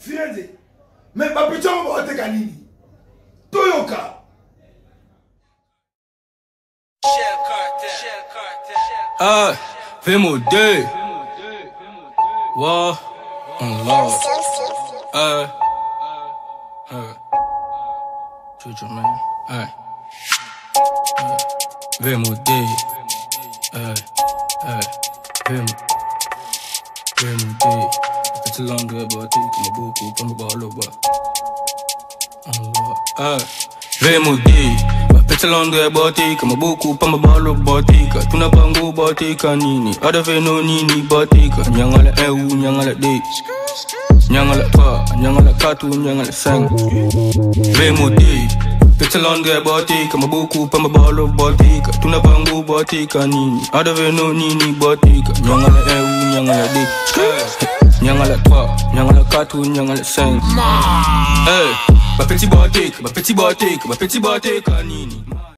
Firenze. Mais ma petite on va te kanini. Toyoka. Vemo day. Wow. Lord. Jojo man. Vemo day. Vemo day. It's a long day, but I take my book, come about over. Vemo day. It's a long day, but I take my book, come about over. Tuna pango, but take a nini. Other veno nini, but take a nyangala ewu, nyangala day. Nyangala pa, nyangala katu, nyangala sang. Vemo day. It's a long day, but I take my book, come about over. Tuna pango, but take a nini. Other veno nini, but take a nyangala ewu, nyangala day. Nyangala pa, nyangala katu, nyangala sang. Hey, ma petit boy take, nini.